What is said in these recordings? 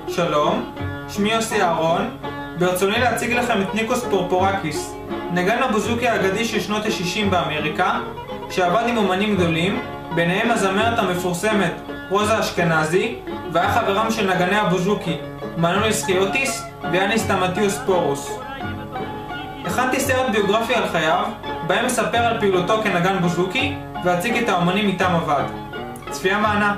שלום, שמי יוסי אהרון, ברצוני להציג לכם את ניקוס פורפורקיס, נגן הבוזוקי האגדי של שנות ה-60 באמריקה, שעבד עם אומנים גדולים, ביניהם הזמרת המפורסמת רוזה אשכנזי, והיה חברם של נגני הבוזוקי מנוליס חיוטיס ויאניס סטמאטיוס-פורוס. הכנתי סרט ביוגרפי על חייו, בהם מספר על פעילותו כנגן בוזוקי והציג את האומנים איתם עבד. צפייה מענה.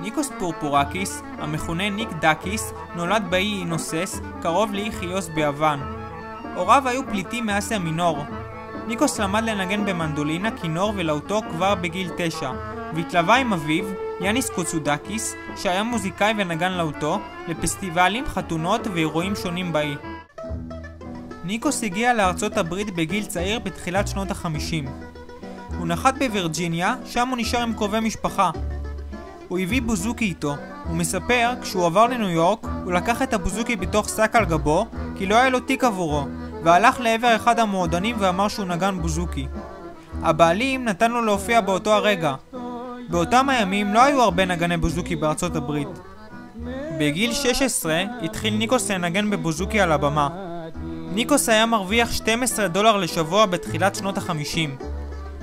ניקוס פורפורקיס, המכונה ניק דקיס, נולד באי אינוסס, קרוב לאי חיוס ביוון. הוריו היו פליטים מאסיה מינור. ניקוס למד לנגן במנדולינה, כינור ולאוטו כבר בגיל 9, והתלווה עם אביו, יאניס קוצודקיס, שהיה מוזיקאי ונגן לאוטו, לפסטיבלים, חתונות ואירועים שונים באי. ניקוס הגיע לארצות הברית בגיל צעיר בתחילת שנות ה-50. הוא נחת בווירג'יניה, שם הוא נשאר עם קרובי משפחה. הוא הביא בוזוקי איתו. הוא מספר, כשהוא עבר לניו יורק, הוא לקח את הבוזוקי בתוך שק על גבו, כי לא היה לו תיק עבורו, והלך לעבר אחד המועדונים ואמר שהוא נגן בוזוקי. הבעלים נתן לו להופיע באותו הרגע. באותם הימים לא היו הרבה נגני בוזוקי בארצות הברית. בגיל 16 התחיל ניקוס לנגן בבוזוקי על הבמה. ניקוס היה מרוויח $12 לשבוע בתחילת שנות ה-50.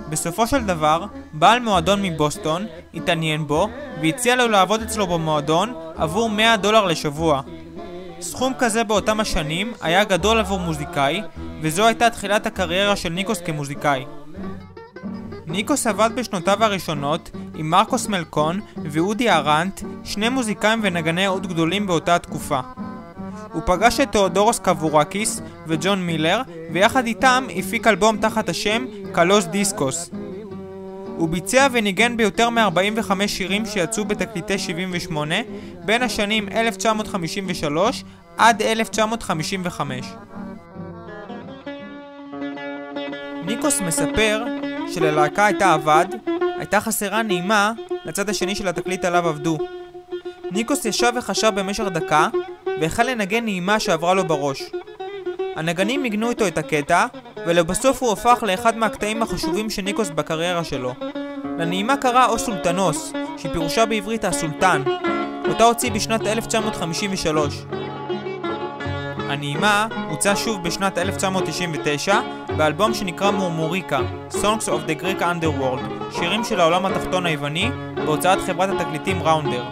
בסופו של דבר, בעל מועדון מבוסטון התעניין בו והציע לו לעבוד אצלו במועדון עבור $100 לשבוע. סכום כזה באותם השנים היה גדול עבור מוזיקאי, וזו הייתה תחילת הקריירה של ניקוס כמוזיקאי. ניקוס עבד בשנותיו הראשונות עם מרקוס מלקון ואודי ארנט, שני מוזיקאים ונגני עוד גדולים באותה התקופה. הוא פגש את תאודורוס קבורקיס וג'ון מילר, ויחד איתם הפיק אלבום תחת השם קלוס דיסקוס. הוא ביצע וניגן ביותר מ-45 שירים שיצאו בתקליטי 78 בין השנים 1953 עד 1955. ניקוס מספר שללהקה הייתה חסרה נעימה לצד השני של התקליט עליו עבדו. ניקוס ישב וחשב במשך דקה והחל לנגן נעימה שעברה לו בראש. הנגנים ניגנו איתו את הקטע, ולבסוף הוא הפך לאחד מהקטעים החשובים של ניקוס בקריירה שלו. לנעימה קרא או סולטנוס, שפירושה בעברית הסולטן, אותה הוציא בשנת 1953. הנעימה הוצא שוב בשנת 1999 באלבום שנקרא מורמוריקה, Songs of the Greek Underworld, שירים של העולם התחתון היווני, בהוצאת חברת התקליטים ראונדר.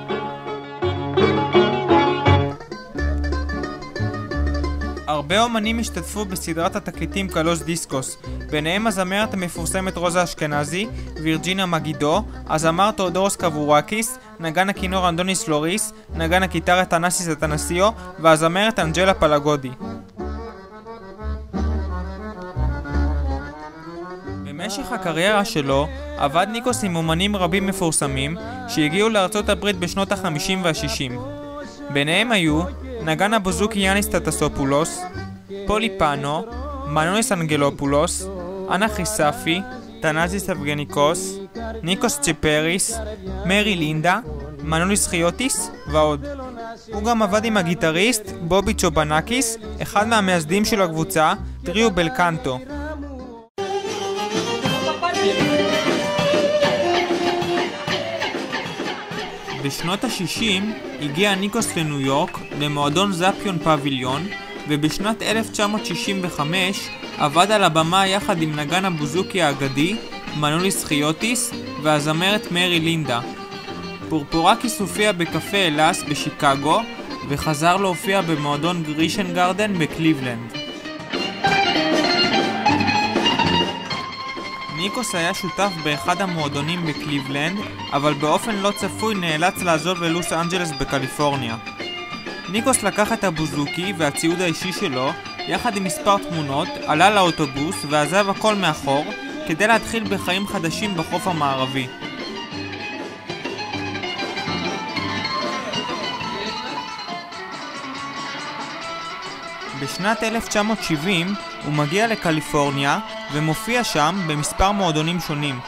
הרבה אומנים השתתפו בסדרת התקליטים קלוס דיסקוס, ביניהם הזמרת המפורסמת רוזה אשכנזי, וירג'ינה מגידו, הזמר תאודורוס קבורקיס, נגן הכינור אנדוניס לוריס, נגן הקיטרה תנסיס אתנסיו, והזמרת אנג'לה פלגודי. במשך הקריירה שלו עבד ניקוס עם אומנים רבים מפורסמים שהגיעו לארצות הברית בשנות ה-50 וה-60. ביניהם היו נגן הבוזוקי יאניס סטמאטיוס-פורוס, פולי פאנו, מנוליס אנגלופולוס, אנה חיספי, תנזיס אבגניקוס, ניקוס צ'פריס, מרי לינדה, מנוליס חיוטיס ועוד. הוא גם עבד עם הגיטריסט בובי צ'ובנקיס, אחד מהמייסדים של הקבוצה, טריו בלקנטו. בשנות ה-60 הגיע ניקוס לניו יורק למועדון זאפיון פביליון, ובשנת 1965 עבד על הבמה יחד עם נגן הבוזוקי האגדי מנוליס חיוטיס והזמרת מרי לינדה. פורפורקיס הופיע בקפה אלאס בשיקגו וחזר להופיע במועדון גרישן גרדן בקליבלנד. ניקוס היה שותף באחד המועדונים בקליבלנד, אבל באופן לא צפוי נאלץ לעזוב ללוס אנג'לס בקליפורניה. ניקוס לקח את הבוזוקי והציוד האישי שלו, יחד עם מספר תמונות, עלה לאוטובוס ועזב הכל מאחור, כדי להתחיל בחיים חדשים בחוף המערבי. בשנת 1970 הוא מגיע לקליפורניה ומופיע שם במספר מועדונים שונים.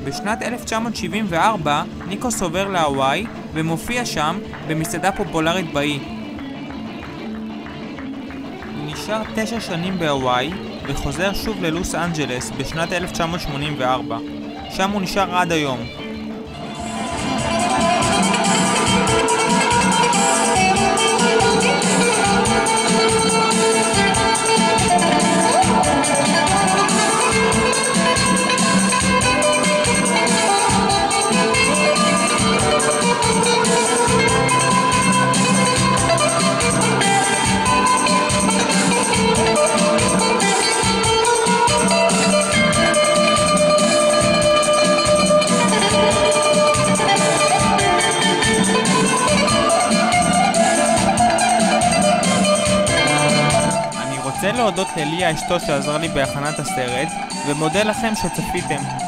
בשנת 1974 ניקוס עובר להוואי ומופיע שם במסעדה פופולרית באי. הוא נשאר 9 שנים בהוואי וחוזר שוב ללוס אנג'לס בשנת 1984. שם הוא נשאר עד היום. אני רוצה להודות לליה אשתו שעזרה לי בהכנת הסרט, ומודה לכם שצפיתם.